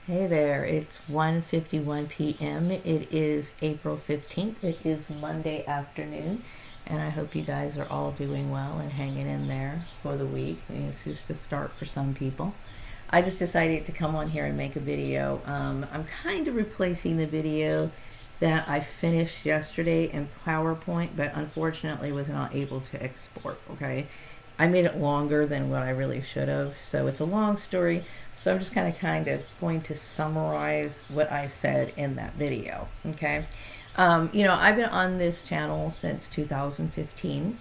Hey there, it's 1:51 p.m. It is April 15th. It is Monday afternoon, and I hope you guys are all doing well and hanging in there for the week. It's just a start for some people. I just decided to come on here and make a video. I'm kind of replacing the video that I finished yesterday in PowerPoint, but unfortunately was not able to export, okay? I made it longer than what I really should have, so it's a long story. So I'm just kind of going to summarize what I said in that video, okay? I've been on this channel since 2015,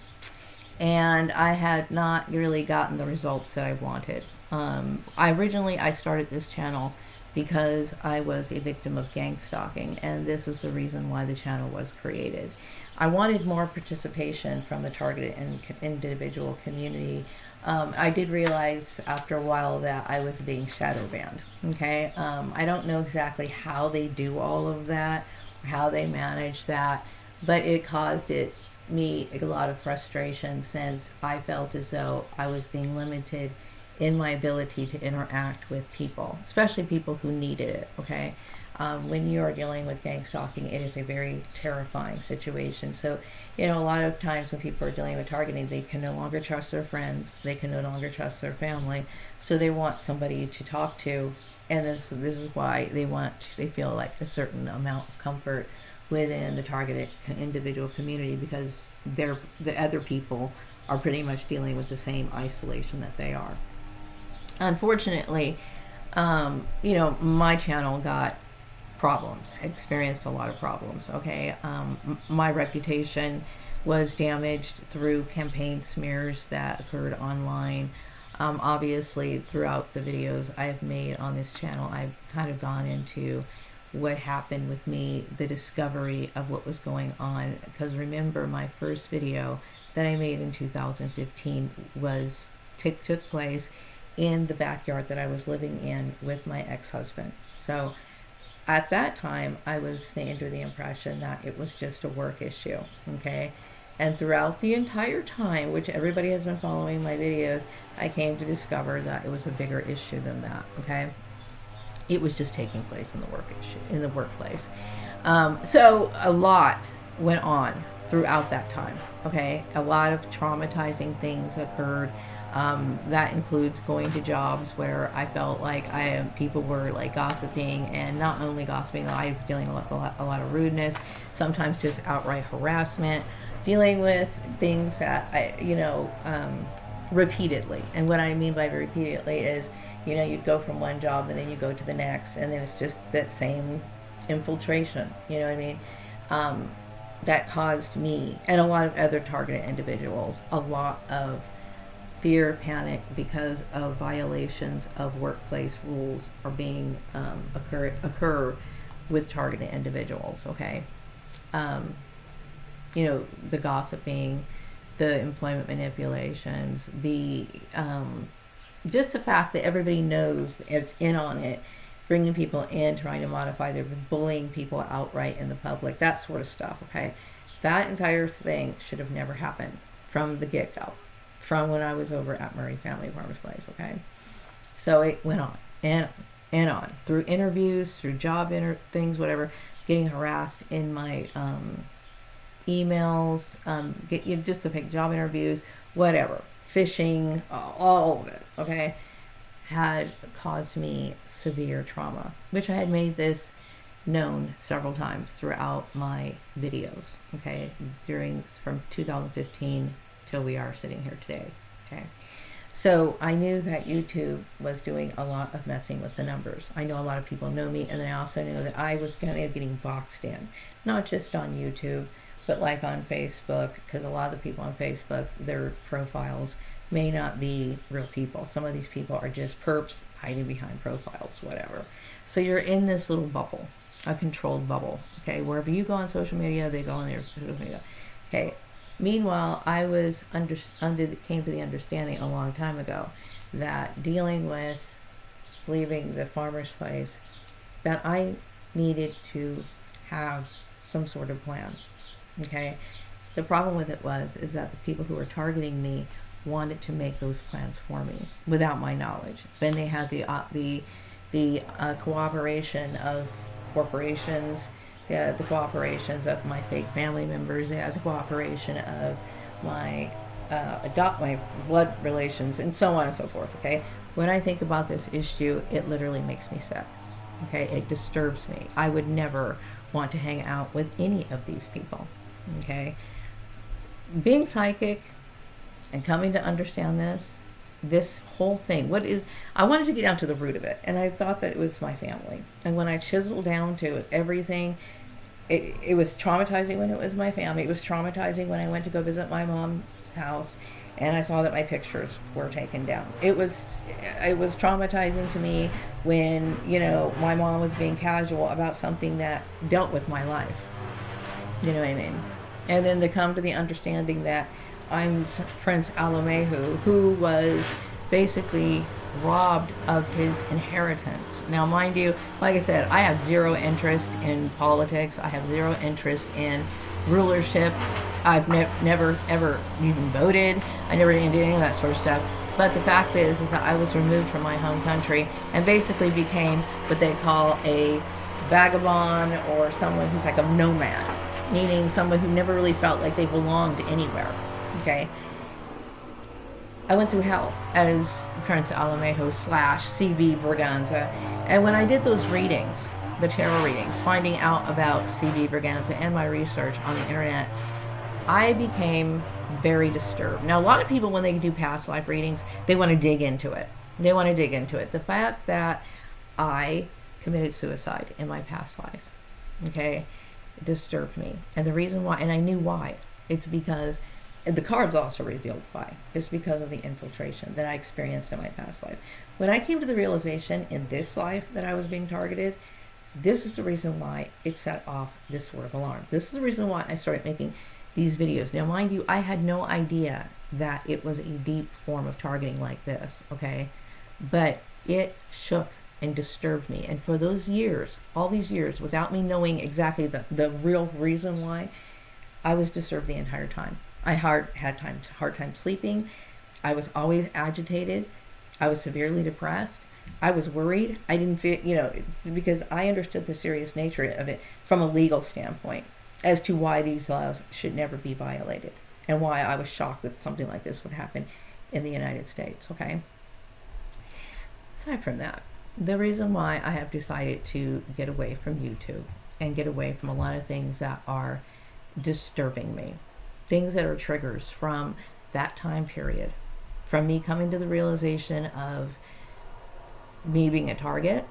and I had not really gotten the results that I wanted. I started this channel because I was a victim of gang stalking, and this is the reason why the channel was created. I wanted more participation from the targeted and individual community. I did realize after a while that I was being shadow banned. Okay, I don't know exactly how they do all of that, or how they manage that, but it caused me a lot of frustration, since I felt as though I was being limited in my ability to interact with people, especially people who needed it. Okay, when you are dealing with gang stalking, it is a very terrifying situation. So, a lot of times when people are dealing with targeting, they can no longer trust their friends, they can no longer trust their family, so they want somebody to talk to, and this is why they feel like a certain amount of comfort within the targeted individual community, because the other people are pretty much dealing with the same isolation that they are. Unfortunately, my channel got experienced a lot of problems. Okay, my reputation was damaged through campaign smears that occurred online. Obviously, throughout the videos I've made on this channel, I've kind of gone into what happened with me, the discovery of what was going on. Because remember, my first video that I made in 2015 took place in the backyard that I was living in with my ex-husband. So at that time, I was under the impression that it was just a work issue, okay? And throughout the entire time, which everybody has been following my videos, I came to discover that it was a bigger issue than that, okay? It was just taking place in the workplace. So a lot went on throughout that time, okay? A lot of traumatizing things occurred. That includes going to jobs where I felt like people were like gossiping, and not only gossiping, I was dealing with a lot of rudeness, sometimes just outright harassment, dealing with things that repeatedly. And what I mean by repeatedly is, you'd go from one job and then you go to the next, and then it's just that same infiltration. You know what I mean? That caused me and a lot of other targeted individuals a lot of fear, panic, because of violations of workplace rules are being occur with targeted individuals. Okay, the gossiping, the employment manipulations, the just the fact that everybody knows it's in on it, bringing people in, trying to modify, they're bullying people outright in the public, that sort of stuff. Okay, that entire thing should have never happened from the get-go, from when I was over at Murray Family Farmers Place. Okay, so it went on and on through interviews, through job things, whatever, getting harassed in my emails, just to pick job interviews, whatever, phishing, all of it. Okay, had caused me severe trauma, which I had made this known several times throughout my videos. Okay, from 2015 till we are sitting here today. Okay, so I knew that YouTube was doing a lot of messing with the numbers. I know a lot of people know me, and I also know that I was kind of getting boxed in, not just on YouTube, but like on Facebook, because a lot of the people on Facebook, their profiles may not be real people. Some of these people are just perps hiding behind profiles, whatever. So you're in this little bubble, a controlled bubble. Okay, wherever you go on social media, they go on their social media. Okay. Meanwhile, I was came to the understanding a long time ago that dealing with leaving the farmer's place, that I needed to have some sort of plan. Okay, the problem with it is that the people who were targeting me wanted to make those plans for me without my knowledge. Then they had the the cooperation of corporations, the cooperations of my fake family members, the cooperation of my my blood relations, and so on and so forth. Okay, when I think about this issue, it literally makes me sick. Okay, it disturbs me. I would never want to hang out with any of these people. Okay, being psychic and coming to understand this whole thing, I wanted to get down to the root of it, and I thought that it was my family. And when I chiseled down to everything, it was traumatizing when it was my family. It was traumatizing when I went to go visit my mom's house and I saw that my pictures were taken down. It was traumatizing to me when, my mom was being casual about something that dealt with my life. You know what I mean? And then to come to the understanding that I'm Prince Alomehu, who was basically robbed of his inheritance. Now, mind you, like I said, I have zero interest in politics. I have zero interest in rulership. I've never ever even voted. I never did any of that sort of stuff. But the fact is that I was removed from my home country and basically became what they call a vagabond, or someone who's like a nomad, meaning someone who never really felt like they belonged anywhere. Okay. I went through hell as Prince Alomehu / CB Braganza. And when I did those readings, the tarot readings, finding out about CB Braganza and my research on the internet, I became very disturbed. Now, a lot of people, when they do past life readings, they want to dig into it. The fact that I committed suicide in my past life, okay, it disturbed me. And the reason why, and I knew why, it's because the cards also revealed why. It's because of the infiltration that I experienced in my past life. When I came to the realization in this life that I was being targeted, this is the reason why it set off this sort of alarm. This is the reason why I started making these videos. Now, mind you, I had no idea that it was a deep form of targeting like this, okay? But it shook and disturbed me. And for those years, all these years, without me knowing exactly the real reason why, I was disturbed the entire time. I had hard time sleeping. I was always agitated. I was severely depressed. I was worried. I didn't feel, because I understood the serious nature of it from a legal standpoint as to why these laws should never be violated and why I was shocked that something like this would happen in the United States, okay? Aside from that, the reason why I have decided to get away from YouTube and get away from a lot of things that are disturbing me, things that are triggers from that time period, from me coming to the realization of me being a target,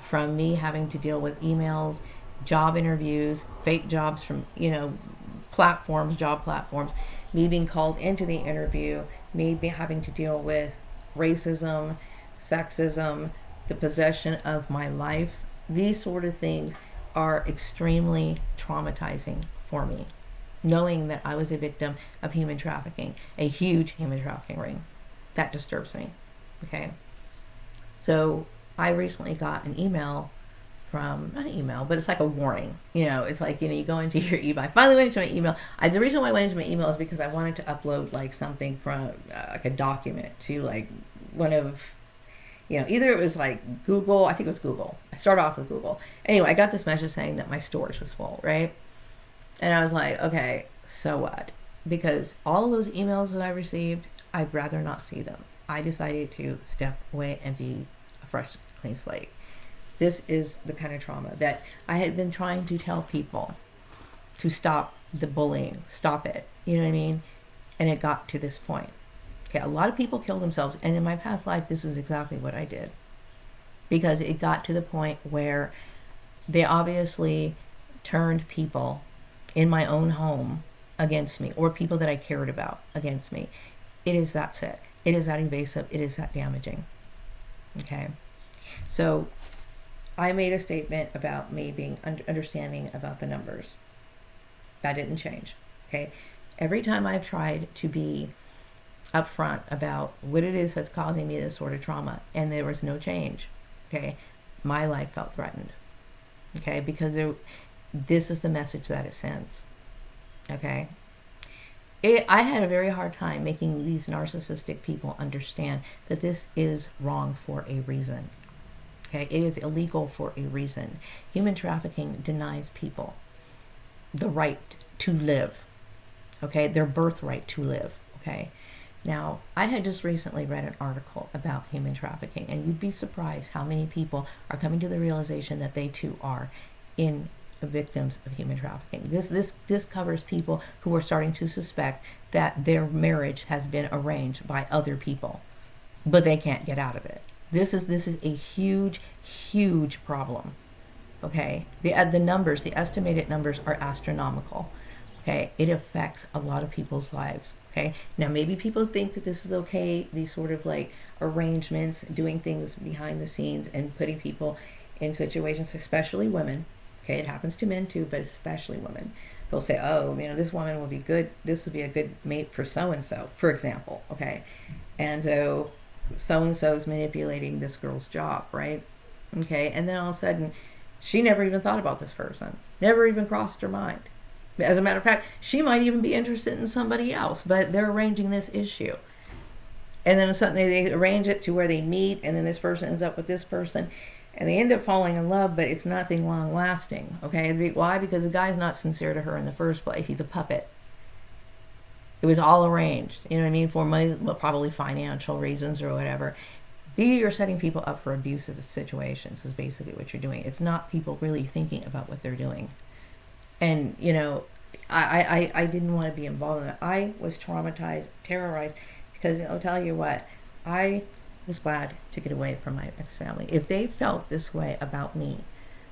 from me having to deal with emails, job interviews, fake jobs from, job platforms, me being called into the interview, me having to deal with racism, sexism, the possession of my life. These sort of things are extremely traumatizing for me, knowing that I was a victim of human trafficking, a huge human trafficking ring. That disturbs me, okay? So I recently got an email from, not an email, but it's like a warning. It's like, you go into your email. I finally went into my email. The reason why I went into my email is because I wanted to upload like something from like a document to like one of, either it was like Google, I think it was Google. I started off with Google. Anyway, I got this message saying that my storage was full, right? And I was like, okay, so what? Because all of those emails that I received, I'd rather not see them. I decided to step away and be a fresh, clean slate. This is the kind of trauma that I had been trying to tell people to stop the bullying, stop it, you know what I mean? And it got to this point. Okay, a lot of people kill themselves, and in my past life, this is exactly what I did. Because it got to the point where they obviously turned people in my own home against me, or people that I cared about against me. It is that sick. It is that invasive. It is that damaging. Okay? So I made a statement about me being understanding about the numbers. That didn't change. Okay? Every time I've tried to be upfront about what it is that's causing me this sort of trauma, and there was no change, okay, my life felt threatened. Okay? Because this is the message that it sends. Okay? I had a very hard time making these narcissistic people understand that this is wrong for a reason. Okay, it is illegal for a reason. Human trafficking denies people the right to live. Okay, their birthright to live. Okay, now I had just recently read an article about human trafficking, and you'd be surprised how many people are coming to the realization that they too are in victims of human trafficking. This covers people who are starting to suspect that their marriage has been arranged by other people, but they can't get out of it. This is a huge problem. Okay, the numbers, the estimated numbers are astronomical. Okay, it affects a lot of people's lives. Okay, now maybe people think that this is okay, these sort of like arrangements, doing things behind the scenes and putting people in situations, especially women. Okay, it happens to men too, but especially women. They'll say, oh, you know, this woman will be good, this would be a good mate for so-and-so, for example. Okay, and so is manipulating this girl's job, right? Okay, and then all of a sudden, she never even thought about this person, never even crossed her mind. As a matter of fact, she might even be interested in somebody else, but they're arranging this issue. And then suddenly they arrange it to where they meet, and then this person ends up with this person, and they end up falling in love, but it's nothing long lasting. Okay, why? Because the guy's not sincere to her in the first place. He's a puppet. It was all arranged, you know what I mean, for money, probably financial reasons or whatever. You're setting people up for abusive situations is basically what you're doing. It's not people really thinking about what they're doing. And, you know, I didn't want to be involved in it. I was traumatized, terrorized, because I'll tell you what, I was glad to get away from my ex-family. If they felt this way about me,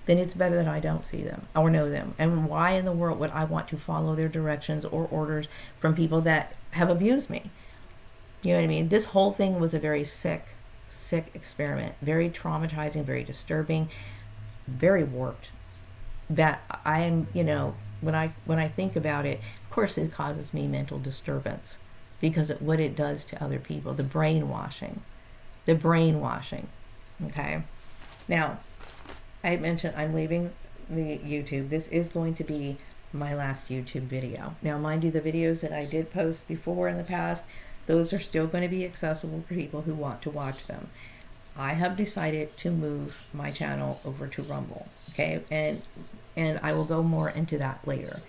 then it's better that I don't see them or know them. And why in the world would I want to follow their directions or orders from people that have abused me? You know what I mean? This whole thing was a very sick experiment. Very traumatizing, very disturbing, very warped. That I am, you know, when I think about it, of course it causes me mental disturbance because of what it does to other people. The brainwashing. Okay? Now, I mentioned I'm leaving the YouTube. This is going to be my last YouTube video. Now, mind you, the videos that I did post before in the past, those are still going to be accessible for people who want to watch them. I have decided to move my channel over to Rumble, okay? And I will go more into that later.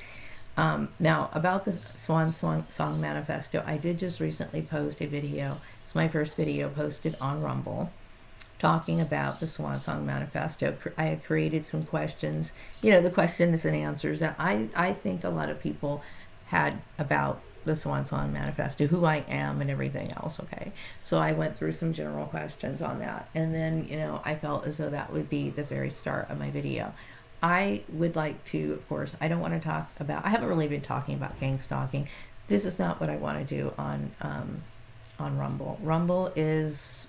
Now, about the Swan Song Manifesto, I did just recently post a video. It's my first video posted on Rumble, talking about the Swan Song Manifesto. I had created some questions, you know, the questions and answers that I think a lot of people had about the Swan Song Manifesto, who I am and everything else, okay? So I went through some general questions on that. And then, you know, I felt as though that would be the very start of my video. I would like to, of course, I don't want to talk about, I haven't really been talking about gang stalking. This is not what I want to do on Rumble. Rumble is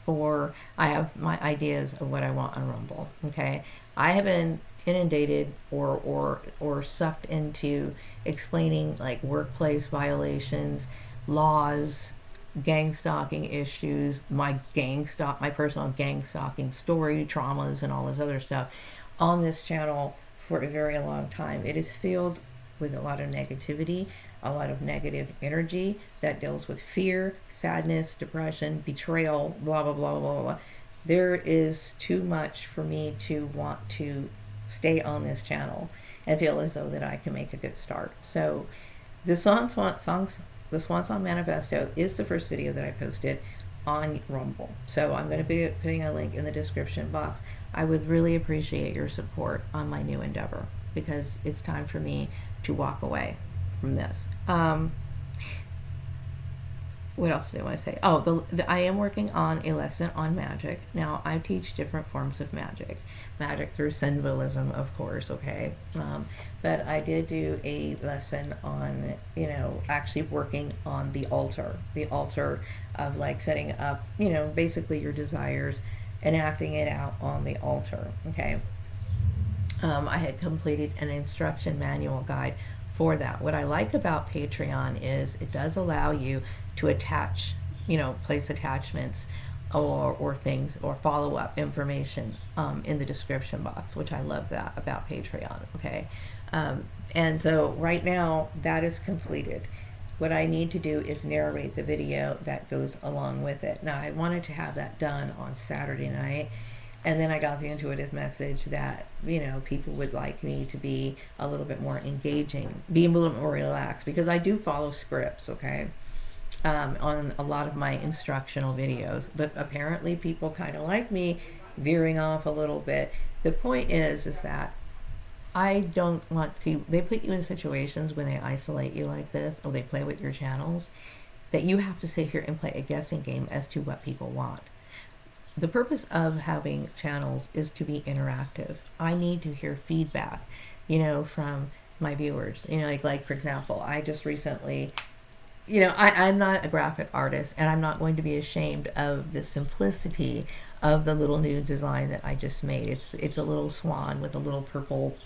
for, I have my ideas of what I want on Rumble, okay? I have been inundated or sucked into explaining like workplace violations, laws, gang stalking issues, my personal gang stalking story, traumas, and all this other stuff on this channel for a very long time. It is filled with a lot of negativity, a lot of negative energy that deals with fear, sadness, depression, betrayal, blah, blah, blah, blah, blah. There is too much for me to want to stay on this channel and feel as though that I can make a good start. So the Swan Song Manifesto is the first video that I posted on Rumble. So I'm going to be putting a link in the description box. I would really appreciate your support on my new endeavor because it's time for me to walk away from this. What else do I want to say? Oh, I am working on a lesson on magic. Now, I teach different forms of magic. Magic through symbolism, of course, okay? But I did do a lesson on, you know, actually working on the altar. The altar of, like, setting up, you know, basically your desires and acting it out on the altar, okay? I had completed an instruction manual guide for that. What I like about Patreon is it does allow you to attach, you know, place attachments or things or follow-up information in the description box, which I love that about Patreon, okay? And so right now that is completed. What I need to do is narrate the video that goes along with it. Now, I wanted to have that done on Saturday night. And then I got the intuitive message that, you know, people would like me to be a little bit more engaging, be a little more relaxed, because I do follow scripts, okay, on a lot of my instructional videos. But apparently people kind of like me veering off a little bit. The point is that I don't want to, they put you in situations when they isolate you like this, or they play with your channels, that you have to sit here and play a guessing game as to what people want. The purpose of having channels is to be interactive. I need to hear feedback, you know, from my viewers. You know, like for example, I just recently, you know, I'm not a graphic artist, and I'm not going to be ashamed of the simplicity of the little new design that I just made. It's a little swan with a little purple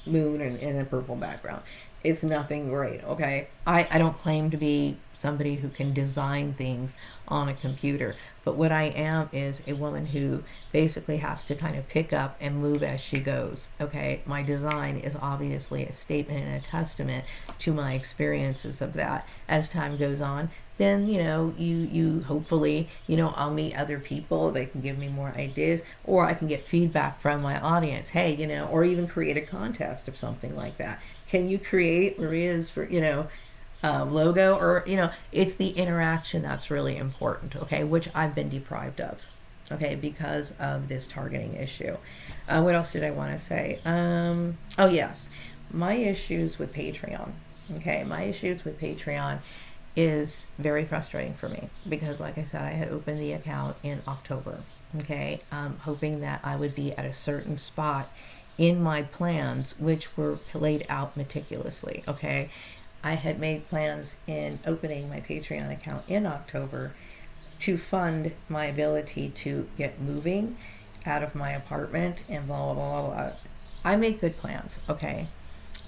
moon and a purple background. It's nothing great, okay? I don't claim to be somebody who can design things on a computer, but what I am is a woman who basically has to kind of pick up and move as she goes, okay? My design is obviously a statement and a testament to my experiences of that. As time goes on, then, you know, you hopefully, you know, I'll meet other people, they can give me more ideas, or I can get feedback from my audience, hey, you know, or even create a contest of something like that. Can you create Maria's, for, you know, logo? Or, you know, it's the interaction that's really important, okay, which I've been deprived of, okay, because of this targeting issue. What else did I want to say? Oh yes, my issues with Patreon, okay, my issues with Patreon is very frustrating for me, because like I said, I had opened the account in October, okay, hoping that I would be at a certain spot in my plans, which were laid out meticulously, okay. I had made plans in opening my Patreon account in October to fund my ability to get moving out of my apartment and blah, blah, blah, blah. I made good plans, okay.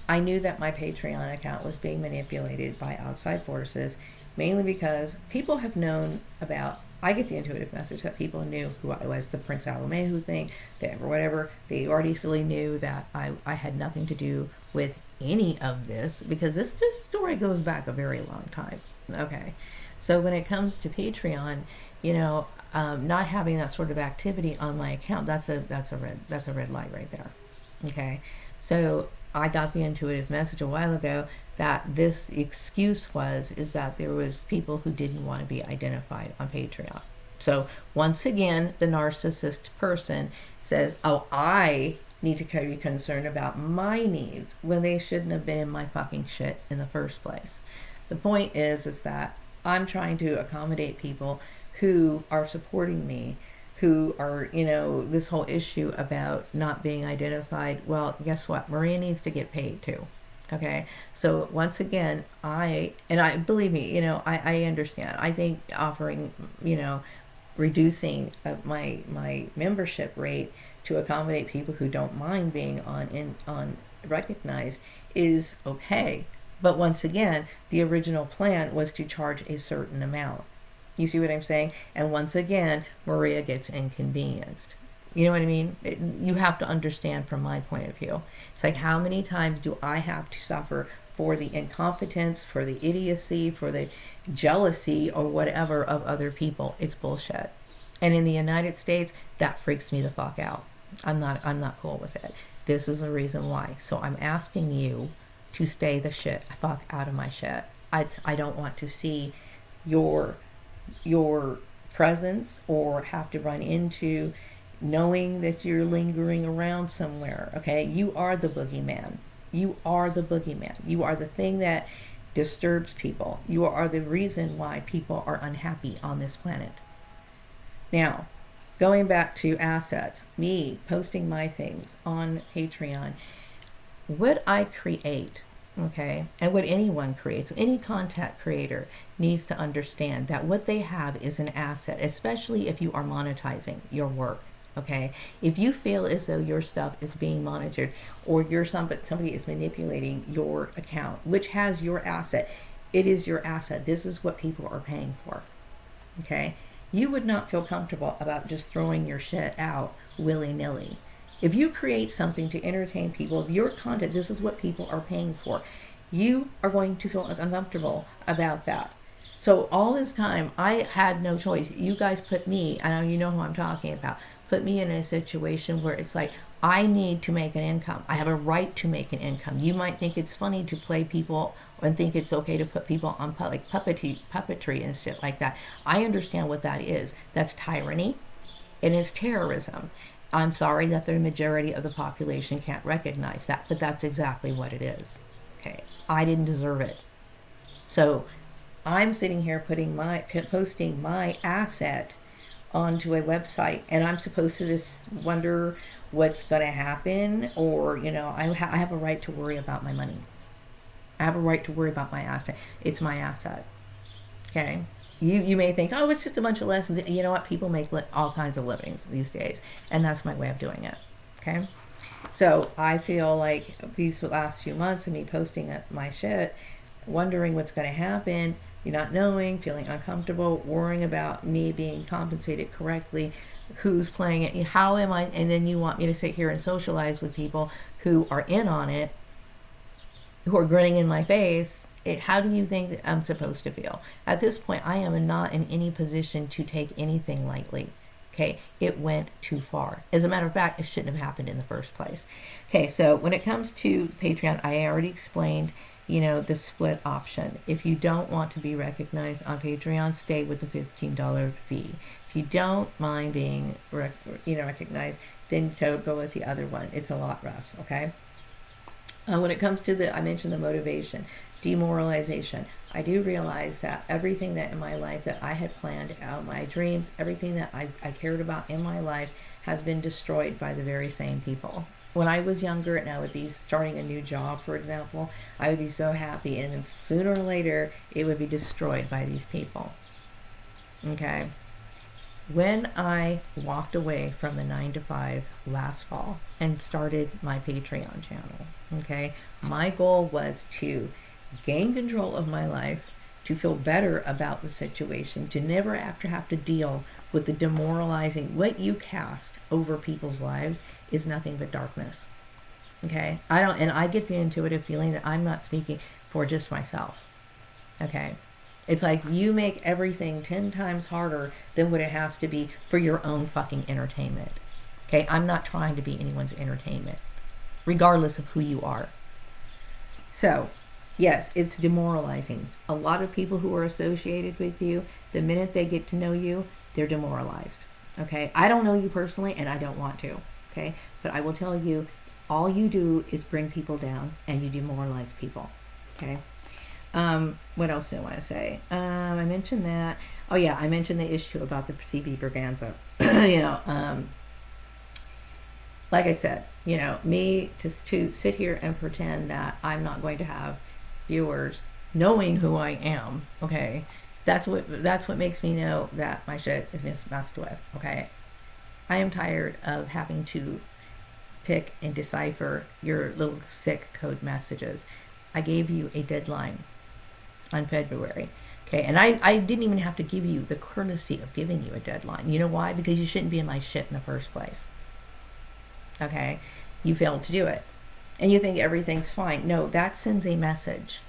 I knew that my Patreon account was being manipulated by outside forces, mainly because people have known about, I get the intuitive message that people knew who I was, the Prince Alamehu thing, whatever. They already really knew that I had nothing to do with any of this, because this story goes back a very long time, okay. So when it comes to Patreon, you know, not having that sort of activity on my account, that's a red light right there, okay. So I got the intuitive message a while ago that this excuse is that there was people who didn't want to be identified on Patreon. So once again, the narcissist person says, oh, I need to be concerned about my needs, when they shouldn't have been in my fucking shit in the first place. The point is that I'm trying to accommodate people who are supporting me, who are, you know, this whole issue about not being identified. Well, guess what? Maria needs to get paid too. Okay. So once again, I believe me, you know, I understand. I think offering, you know, reducing my membership rate to accommodate people who don't mind being on recognized is okay. But once again, the original plan was to charge a certain amount. You see what I'm saying? And once again, Maria gets inconvenienced. You know what I mean? You have to understand from my point of view. It's like, how many times do I have to suffer for the incompetence, for the idiocy, for the jealousy or whatever of other people? It's bullshit. And in the United States, that freaks me the fuck out. I'm not cool with it. This is the reason why. So I'm asking you to stay the fuck out of my shit. I don't want to see your presence, or have to run into knowing that you're lingering around somewhere, okay? You are the boogeyman. You are the boogeyman. You are the thing that disturbs people. You are the reason why people are unhappy on this planet. Now, going back to assets, me posting my things on Patreon, what I create, okay, and what anyone creates, any content creator needs to understand that what they have is an asset, especially if you are monetizing your work, okay? If you feel as though your stuff is being monitored, or somebody is manipulating your account, which has your asset, it is your asset. This is what people are paying for, okay? You would not feel comfortable about just throwing your shit out willy-nilly. If you create something to entertain people, if your content, this is what people are paying for, you are going to feel uncomfortable about that. So all this time, I had no choice. You guys put me, I know you know who I'm talking about, put me in a situation where it's like, I need to make an income. I have a right to make an income. You might think it's funny to play people and think it's okay to put people on like puppetry and shit like that. I understand what that is. That's tyranny and it's terrorism. I'm sorry that the majority of the population can't recognize that, but that's exactly what it is. Okay, I didn't deserve it. So I'm sitting here posting my asset onto a website, and I'm supposed to just wonder what's going to happen, or I have a right to worry about my money. I have a right to worry about my asset. It's my asset. Okay. You may think, oh, it's just a bunch of lessons. You know what? People make all kinds of livings these days, and that's my way of doing it. Okay. So I feel like these last few months of me posting my shit, wondering what's going to happen, not knowing, feeling uncomfortable, worrying about me being compensated correctly, who's playing it, how am I, and then you want me to sit here and socialize with people who are in on it, who are grinning in my face. How do you think that I'm supposed to feel? At this point, I am not in any position to take anything lightly. Okay, it went too far. As a matter of fact, it shouldn't have happened in the first place. Okay, so when it comes to Patreon, I already explained, the split option. If you don't want to be recognized on Patreon, stay with the $15 fee. If you don't mind being recognized, then go with the other one. It's a lot less, okay? When it comes to I mentioned the motivation, demoralization. I do realize that everything that in my life that I had planned out, my dreams, everything that I cared about in my life has been destroyed by the very same people. When I was younger and I would be starting a new job, for example, I would be so happy, and then sooner or later it would be destroyed by these people. Okay? When I walked away from the 9-to-5 last fall and started my Patreon channel, okay, my goal was to gain control of my life, to feel better about the situation, to never have to deal with the demoralizing. What you cast over people's lives is nothing but darkness. Okay? I get the intuitive feeling that I'm not speaking for just myself. Okay? It's like you make everything 10 times harder than what it has to be for your own fucking entertainment. Okay? I'm not trying to be anyone's entertainment, regardless of who you are. So, yes, it's demoralizing. A lot of people who are associated with you, the minute they get to know you, they're demoralized. Okay? I don't know you personally, and I don't want to. Okay? But I will tell you, all you do is bring people down, and you demoralize people. Okay? What else do I want to say? I mentioned that. Oh yeah, I mentioned the issue about the CB Berganza. Like I said, me to sit here and pretend that I'm not going to have viewers knowing who I am, okay, that's what makes me know that my shit is messed with, okay. I am tired of having to pick and decipher your little sick code messages. I gave you a deadline on February, okay, and I didn't even have to give you the courtesy of giving you a deadline. You know why? Because you shouldn't be in my shit in the first place. Okay, you failed to do it, and you think everything's fine. No, that sends a message,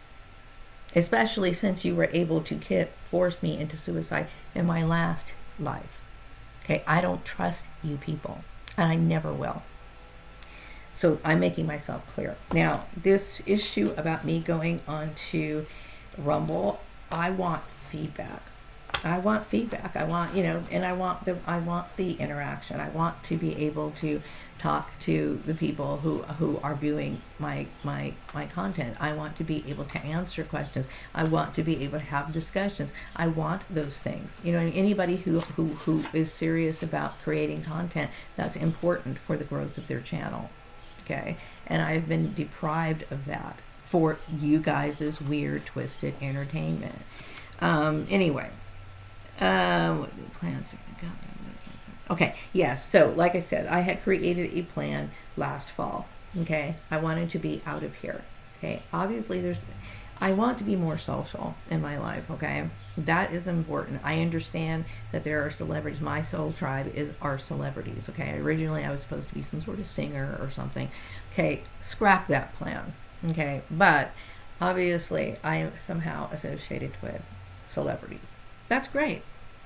especially since you were able to force me into suicide in my last life. Okay, I don't trust you people, and I never will. So I'm making myself clear. Now, this issue about me going on to Rumble, I want feedback. I want feedback. I want, and I want the interaction. I want to be able to talk to the people who are viewing my content. I want to be able to answer questions. I want to be able to have discussions. I want those things. Anybody who is serious about creating content, that's important for the growth of their channel. Okay? And I've been deprived of that for you guys' weird, twisted entertainment. Anyway. Plans. Okay, yes. So, like I said, I had created a plan last fall. Okay, I wanted to be out of here. Okay, obviously, I want to be more social in my life. Okay, that is important. I understand that there are celebrities. My soul tribe are celebrities. Okay, originally I was supposed to be some sort of singer or something. Okay, scrap that plan. Okay, but obviously I am somehow associated with celebrities. That's great.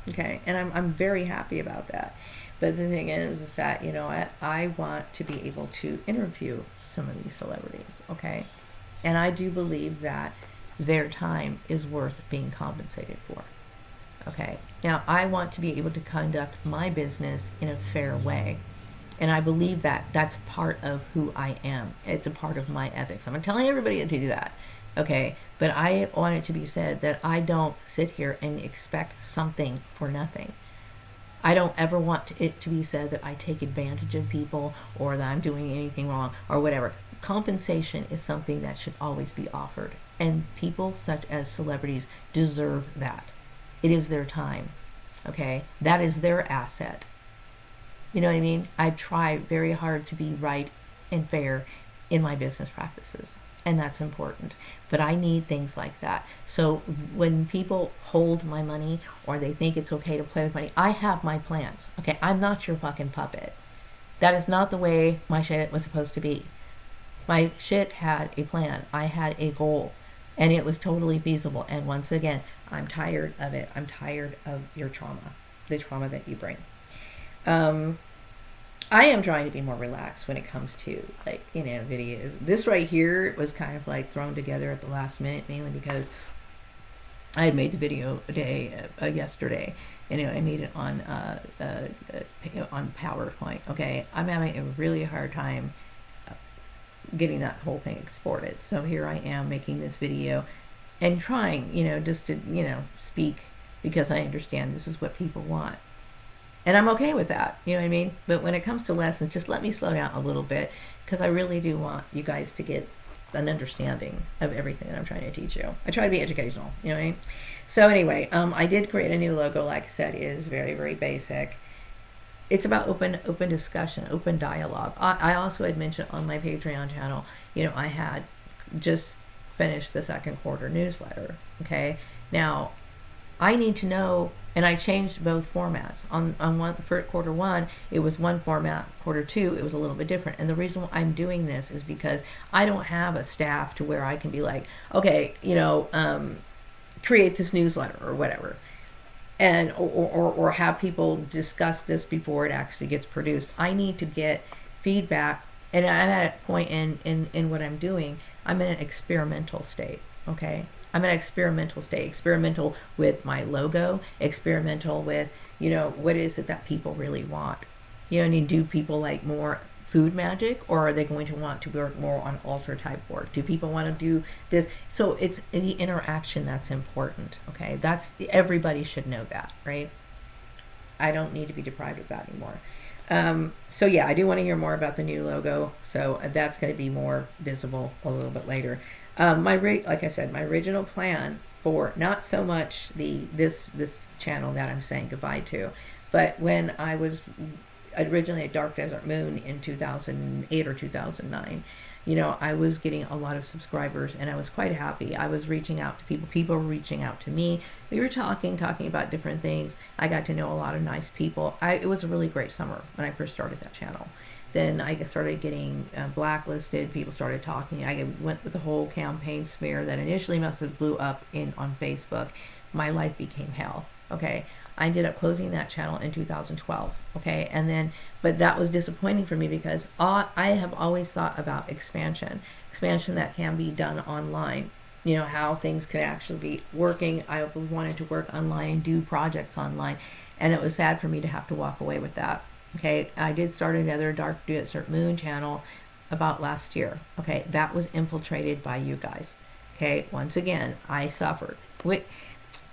Okay, and I'm very happy about that. But the thing is that, you know, I want to be able to interview some of these celebrities, okay? And I do believe that their time is worth being compensated for, okay? Now, I want to be able to conduct my business in a fair way. And I believe that that's part of who I am. It's a part of my ethics. I'm not telling everybody to do that, okay? But I want it to be said that I don't sit here and expect something for nothing. I don't ever want it to be said that I take advantage of people or that I'm doing anything wrong or whatever. Compensation is something that should always be offered. And people such as celebrities deserve that. It is their time, okay? That is their asset. You know what I mean? I try very hard to be right and fair in my business practices, and that's important. But I need things like that. So when people hold my money or they think it's okay to play with money, I have my plans, okay? I'm not your fucking puppet. That is not the way my shit was supposed to be. My shit had a plan. I had a goal, and it was totally feasible. And once again, I'm tired of it. I'm tired of your trauma, the trauma that you bring. I am trying to be more relaxed when it comes to, like, you know, videos. This right here was kind of like thrown together at the last minute, mainly because I had made the video yesterday, and I made it on PowerPoint. Okay, I'm having a really hard time getting that whole thing exported. So here I am making this video and trying, you know, just to, you know, speak because I understand this is what people want. And I'm okay with that, you know what I mean? But when it comes to lessons, just let me slow down a little bit, because I really do want you guys to get an understanding of everything that I'm trying to teach you. I try to be educational, you know what I mean? So anyway, I did create a new logo. Like I said, it is very, very basic. It's about open discussion, open dialogue. I also had mentioned on my Patreon channel, you know, I had just finished the second quarter newsletter, okay? Now, I need to know, and I changed both formats. For quarter one, it was one format. Quarter two, it was a little bit different. And the reason why I'm doing this is because I don't have a staff to where I can be like, okay, you know, create this newsletter or whatever, and or have people discuss this before it actually gets produced. I need to get feedback, and I'm at a point in what I'm doing. I'm in an experimental state, okay? I'm in an experimental state, experimental with my logo, experimental with, you know, what is it that people really want? You know, and do people like more food magic, or are they going to want to work more on altar type work? Do people want to do this? So it's the interaction that's important, okay? That's, everybody should know that, right? I don't need to be deprived of that anymore. So yeah, I do want to hear more about the new logo. So that's going to be more visible a little bit later. Like I said, my original plan for not so much this channel that I'm saying goodbye to, but when I was originally at Dark Desert Moon in 2008 or 2009, you know, I was getting a lot of subscribers, and I was quite happy. I was reaching out to people were reaching out to me. We were talking about different things. I got to know a lot of nice people. It was a really great summer when I first started that channel. Then I started getting blacklisted. People started talking. I went with the whole campaign smear that initially must have blew up on Facebook. My life became hell, okay? I ended up closing that channel in 2012, okay? And then, but that was disappointing for me, because I have always thought about expansion that can be done online. You know, how things could actually be working. I wanted to work online, do projects online, and it was sad for me to have to walk away with that. Okay, I did start another Dark Desert Moon channel about last year. Okay, that was infiltrated by you guys. Okay, once again, I suffered.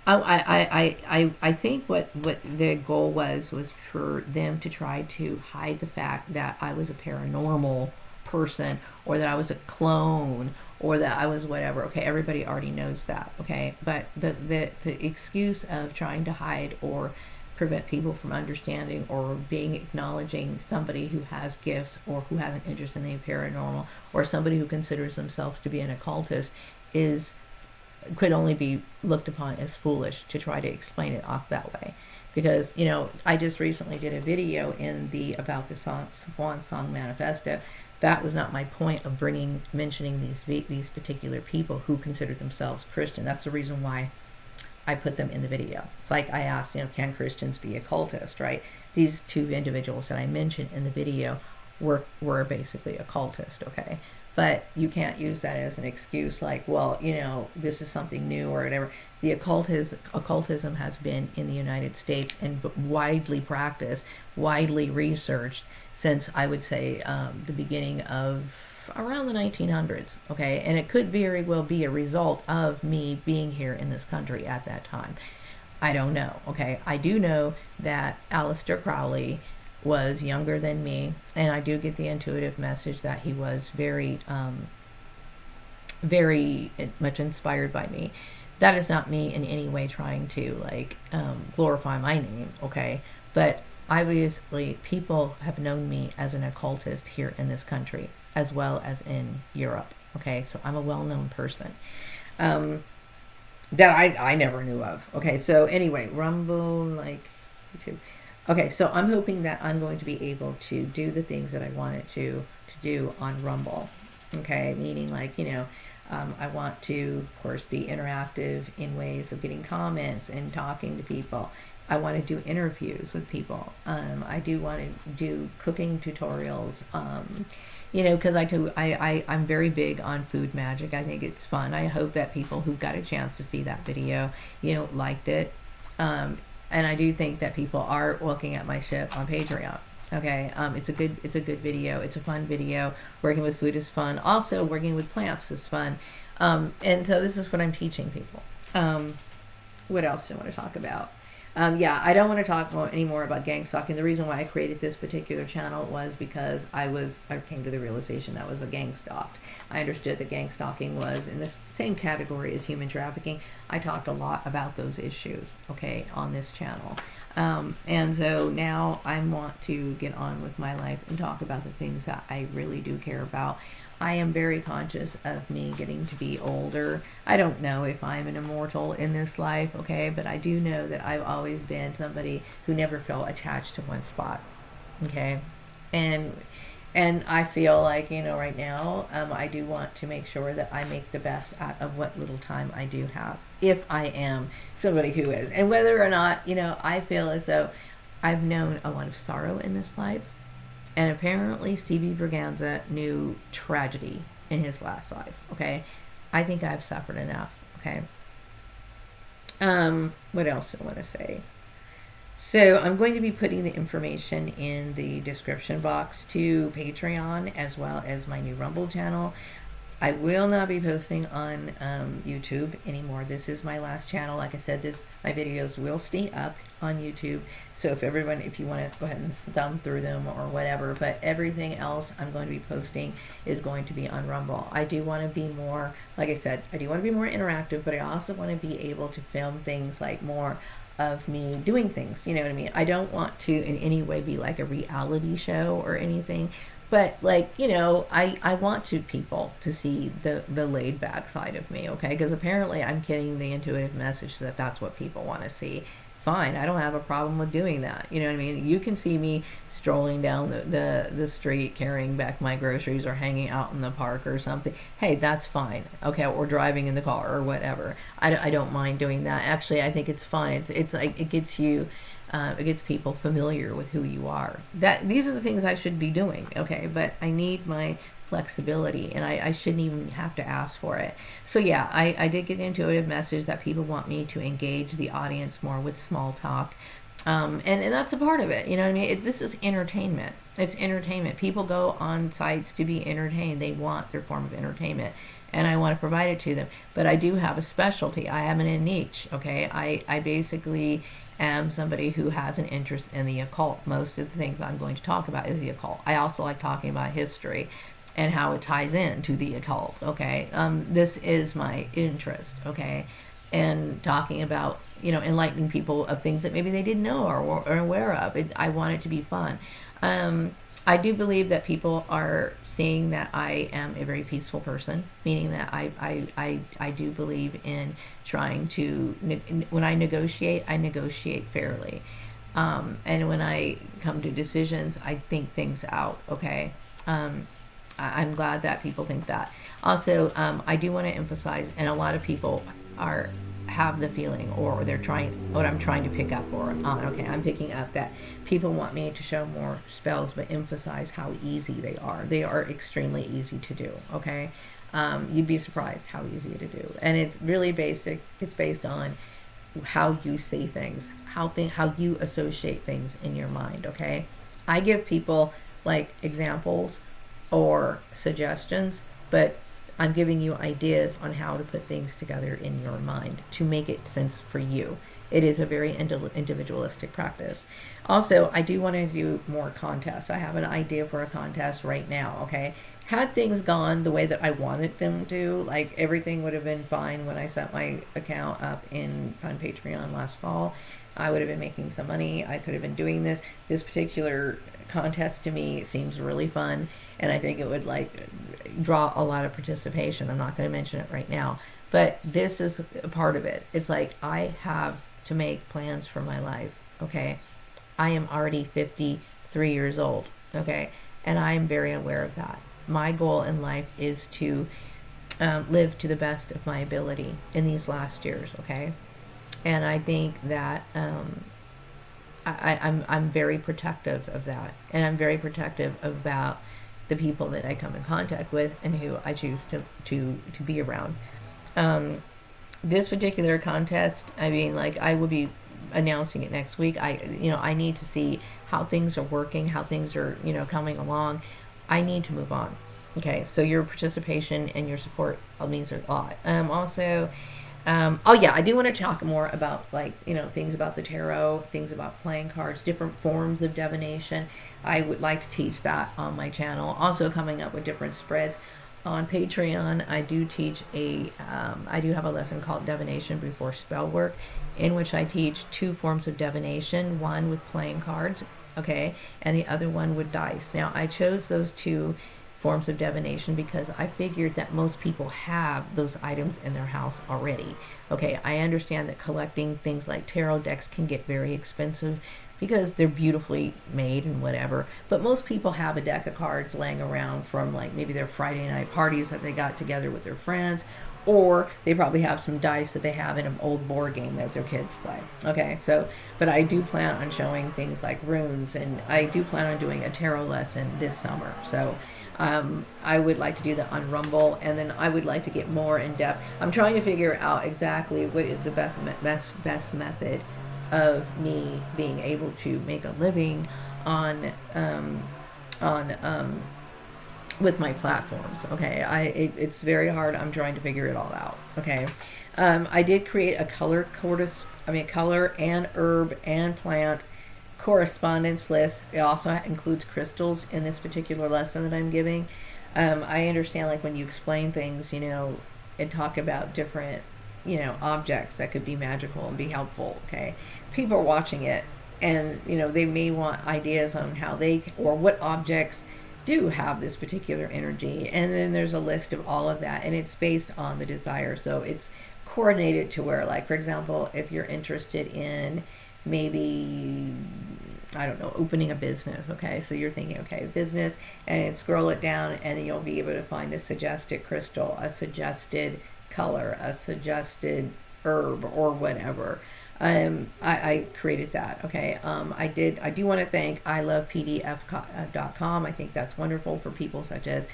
I think what the goal was for them to try to hide the fact that I was a paranormal person, or that I was a clone, or that I was whatever. Okay, everybody already knows that. Okay, but the excuse of trying to hide or prevent people from understanding or acknowledging somebody who has gifts, or who has an interest in the paranormal, or somebody who considers themselves to be an occultist could only be looked upon as foolish to try to explain it off that way. Because, you know, I just recently did a video about the Swan Song Manifesto. That was not my point of mentioning these particular people who consider themselves Christian. That's the reason why I put them in the video. It's like I asked, can Christians be occultists, right? These two individuals that I mentioned in the video were basically occultists, okay? But you can't use that as an excuse like, well, this is something new or whatever. The occultism has been in the United States and widely practiced, widely researched since, I would say, the beginning of around the 1900s, okay? And it could very well be a result of me being here in this country at that time. I don't know, okay? I do know that Aleister Crowley was younger than me, and I do get the intuitive message that he was very, very much inspired by me. That is not me in any way trying to glorify my name, okay? But obviously, people have known me as an occultist here in this country, as well as in Europe, okay? So I'm a well-known person that I never knew of, okay? So anyway, Rumble, YouTube. Okay, so I'm hoping that I'm going to be able to do the things that I wanted to do on Rumble, okay? Meaning I want to, of course, be interactive in ways of getting comments and talking to people. I want to do interviews with people. I do want to do cooking tutorials, because I'm very big on food magic. I think it's fun. I hope that people who got a chance to see that video, liked it. And I do think that people are looking at my shit on Patreon. Okay, it's a good video. It's a fun video. Working with food is fun. Also, working with plants is fun. And so this is what I'm teaching people. What else do I want to talk about? I don't want to talk anymore about gang stalking. The reason why I created this particular channel was because I came to the realization that was a gang stalked. I understood that gang stalking was in the same category as human trafficking. I talked a lot about those issues, okay, on this channel. And so now I want to get on with my life and talk about the things that I really do care about. I am very conscious of me getting to be older. I don't know if I'm an immortal in this life, okay, but I do know that I've always been somebody who never felt attached to one spot, okay? And I feel like, right now, I do want to make sure that I make the best out of what little time I do have, if I am somebody who is. And whether or not, I feel as though I've known a lot of sorrow in this life. And apparently Stevie Berganza knew tragedy in his last life, okay? I think I've suffered enough, okay? What else do I want to say? So I'm going to be putting the information in the description box to Patreon as well as my new Rumble channel. I will not be posting on YouTube anymore. This is my last channel. Like I said, my videos will stay up on YouTube. So if you want to go ahead and thumb through them or whatever, but everything else I'm going to be posting is going to be on Rumble. I do want to be more, like I said, I do want to be more interactive, but I also want to be able to film things like more of me doing things, you know what I mean? I don't want to in any way be like a reality show or anything, but I want people to see the laid back side of me, okay? Because apparently I'm getting the intuitive message that that's what people want to see. Fine, I don't have a problem with doing that. You know what I mean? You can see me strolling down the street carrying back my groceries or hanging out in the park or something. Hey, that's fine. Okay, or driving in the car or whatever. I don't mind doing that. Actually, I think it's fun. It's like it gets people familiar with who you are. These are the things I should be doing, okay? But I need my flexibility, and I shouldn't even have to ask for it. So yeah, I did get the intuitive message that people want me to engage the audience more with small talk, and that's a part of it. You know what I mean? This is entertainment. It's entertainment. People go on sites to be entertained. They want their form of entertainment, and I want to provide it to them. But I do have a specialty. I am in a niche, okay? I basically am somebody who has an interest in the occult. Most of the things I'm going to talk about is the occult. I also like talking about history and how it ties into the occult, okay? This is my interest, okay? And talking about, enlightening people of things that maybe they didn't know or are aware of. I want it to be fun. I do believe that people are seeing that I am a very peaceful person, meaning that I do believe in trying to, when I negotiate fairly. And when I come to decisions, I think things out, okay? I'm glad that people think that. Also, I do want to emphasize, and a lot of people have the feeling, or they're trying, what I'm trying to pick up or on. Okay, I'm picking up that people want me to show more spells, but emphasize how easy they are. They are extremely easy to do. Okay, you'd be surprised how easy to do, and it's really basic. It's based on how you see things, how you associate things in your mind. Okay, I give people like examples or suggestions, but I'm giving you ideas on how to put things together in your mind to make it sense for you. It is a very individualistic practice. Also, I do want to do more contests. I have an idea for a contest right now, okay? Had things gone the way that I wanted them to, like everything would have been fine when I set my account up on Patreon last fall. I would have been making some money. I could have been doing this. This particular contest to me seems really fun, and I think it would like draw a lot of participation. I'm not going to mention it right now, but this is a part of it. It's like I have to make plans for my life. Okay, I am already 53 years old. Okay, and I am very aware of that. My goal in life is to live to the best of my ability in these last years. Okay, and I think that I'm very protective of that, and I'm very protective about the people that I come in contact with and who I choose to be around. This particular contest, I mean, like I will be announcing it next week. I need to see how things are working, how things are, coming along. I need to move on. Okay, so your participation and your support means a lot. Also, oh yeah, I do want to talk more about things about the tarot, things about playing cards, different forms of divination. I would like to teach that on my channel. Also coming up with different spreads. On Patreon, I do teach I do have a lesson called Divination Before Spell Work, in which I teach two forms of divination, one with playing cards, okay, and the other one with dice. Now, I chose those two forms of divination because I figured that most people have those items in their house already. Okay, I understand that collecting things like tarot decks can get very expensive because they're beautifully made and whatever, but most people have a deck of cards laying around from like maybe their Friday night parties that they got together with their friends, or they probably have some dice that they have in an old board game that their kids play. Okay, so, but I do plan on showing things like runes, and I do plan on doing a tarot lesson this summer. So I would like to do that on Rumble, and then I would like to get more in depth. I'm trying to figure out exactly what is the best method of me being able to make a living on with my platforms. Okay, it's very hard. I'm trying to figure it all out. Okay, I did create a color and herb and plant correspondence list. It also includes crystals in this particular lesson that I'm giving. I understand, like when you explain things, and talk about different objects that could be magical and be helpful. Okay, people are watching it, and they may want ideas on how they or what objects do have this particular energy, and then there's a list of all of that, and it's based on the desire. So it's coordinated to where, like, for example, if you're interested in maybe, I don't know, opening a business. Okay, so you're thinking, okay, business, and scroll it down, and then you'll be able to find a suggested crystal, a suggested color, a suggested herb, or whatever. I created that. Okay, I do want to thank ilovepdf.com. I think that's wonderful for people such as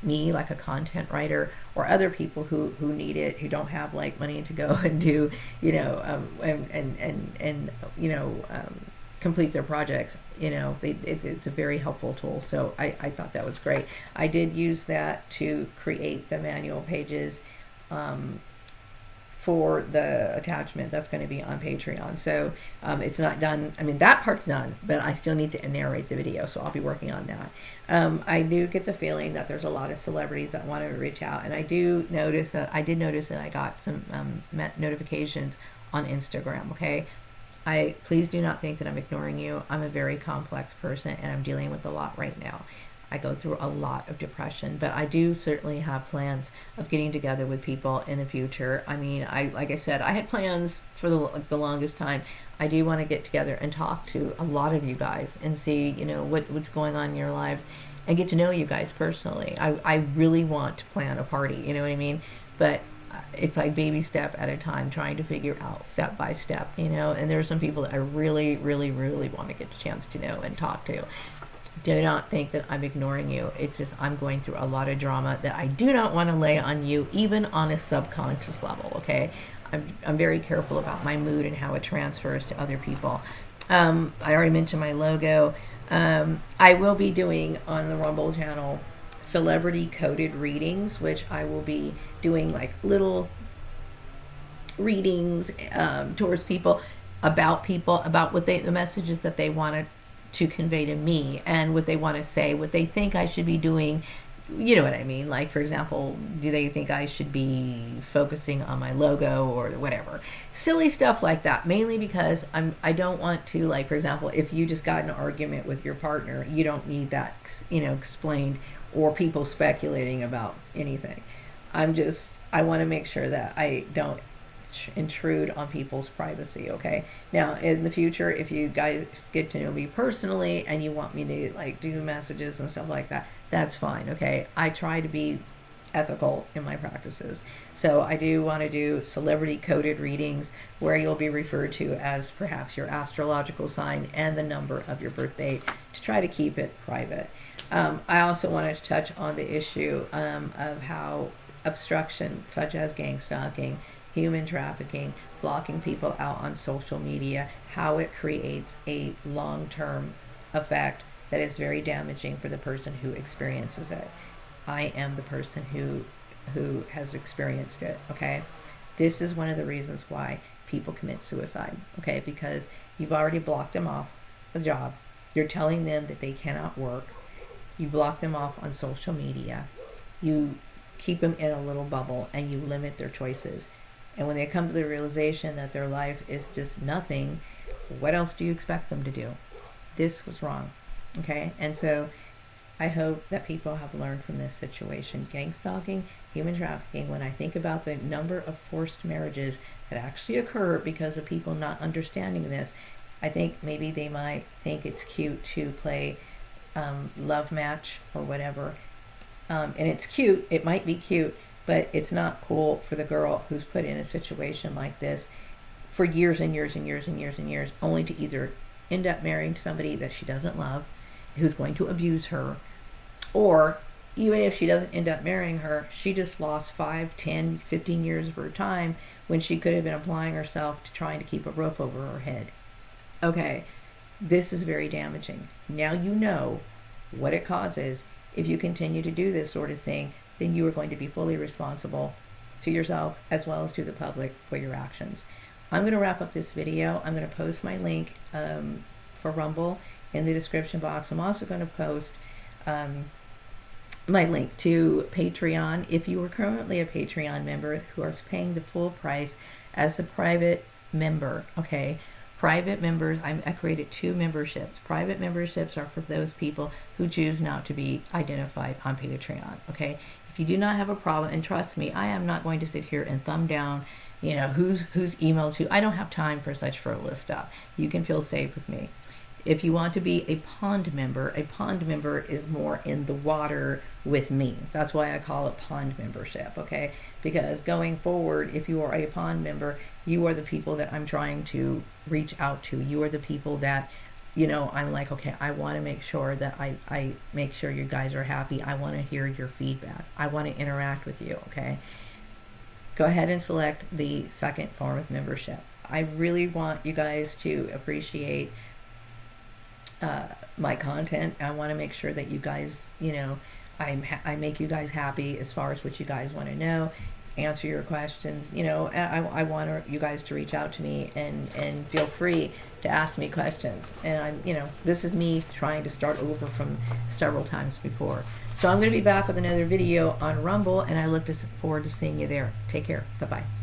me, like a content writer, or other people who need it, who don't have like money to go and do complete their projects. It's a very helpful tool. So I thought that was great. I did use that to create the manual pages for the attachment that's going to be on Patreon. So it's not done. I mean, that part's done, but I still need to narrate the video, so I'll be working on that. I do get the feeling that there's a lot of celebrities that want to reach out, and I did notice that I got some notifications on Instagram. Okay, please do not think that I'm ignoring you. I'm a very complex person, and I'm dealing with a lot right now. I go through a lot of depression, but I do certainly have plans of getting together with people in the future. I mean, like I said, I had plans for the longest time. I do want to get together and talk to a lot of you guys and see, what's going on in your lives, and get to know you guys personally. I really want to plan a party, you know what I mean? But it's like baby step at a time, trying to figure out step by step, you know. And there are some people that I really, really, really want to get a chance to know and talk to. Do not think that I'm ignoring you. It's just I'm going through a lot of drama that I do not want to lay on you, even on a subconscious level, okay? I'm very careful about my mood and how it transfers to other people. I already mentioned my logo. I will be doing on the Rumble channel celebrity coded readings, which I will be doing like little readings towards people, about what the messages that they wanted to convey to me, and what they want to say, what they think I should be doing. You know what I mean? Like, for example, do they think I should be focusing on my logo or whatever? Silly stuff like that, mainly because I don't want to, like, for example, if you just got in an argument with your partner, you don't need that, you know, explained, or people speculating about anything. I want to make sure that I don't intrude on people's privacy, okay? Now, in the future, if you guys get to know me personally and you want me to, like, do messages and stuff like that, that's fine, okay? I try to be ethical in my practices. So I do want to do celebrity coded readings where you'll be referred to as perhaps your astrological sign and the number of your birth date, to try to keep it private. I also wanted to touch on the issue of how obstruction, such as gang stalking, human trafficking, blocking people out on social media, how it creates a long-term effect that is very damaging for the person who experiences it. I am the person who has experienced it, okay? This is one of the reasons why people commit suicide, okay? Because you've already blocked them off the job. You're telling them that they cannot work. You block them off on social media. You keep them in a little bubble, and you limit their choices. And when they come to the realization that their life is just nothing, what else do you expect them to do? This was wrong. Okay, and so I hope that people have learned from this situation. Gang stalking, human trafficking, when I think about the number of forced marriages that actually occur because of people not understanding this, I think maybe they might think it's cute to play love match or whatever. And it's cute, it might be cute, but it's not cool for the girl who's put in a situation like this for years and years and years and years and years, only to either end up marrying somebody that she doesn't love, who's going to abuse her, or even if she doesn't end up marrying her, she just lost 5, 10, 15 years of her time when she could have been applying herself to trying to keep a roof over her head. Okay, this is very damaging. Now you know what it causes. If you continue to do this sort of thing, then you are going to be fully responsible to yourself as well as to the public for your actions. I'm going to wrap up this video. I'm going to post my link for Rumble in the description box. I'm also going to post my link to Patreon. If you are currently a Patreon member who are paying the full price as a private member, okay? Private members, I created 2 memberships. Private memberships are for those people who choose not to be identified on Patreon, okay? If you do not have a problem, and trust me, I am not going to sit here and thumb down, you know, whose emails who. I don't have time for such frivolous stuff. You can feel safe with me. If you want to be a pond member is more in the water with me. That's why I call it pond membership, okay? Because going forward, if you are a pond member, you are the people that I'm trying to reach out to. You are the people that, you know, I'm like, okay, I want to make sure that I make sure you guys are happy. I want to hear your feedback. I want to interact with you, okay? Go ahead and select the second form of membership. I really want you guys to appreciate my content. I want to make sure that you guys, you know, I make you guys happy as far as what you guys want to know, answer your questions. You know, I want you guys to reach out to me and feel free to ask me questions. And I'm, you know, this is me trying to start over from several times before. So I'm going to be back with another video on Rumble, and I look forward to seeing you there. Take care. Bye-bye.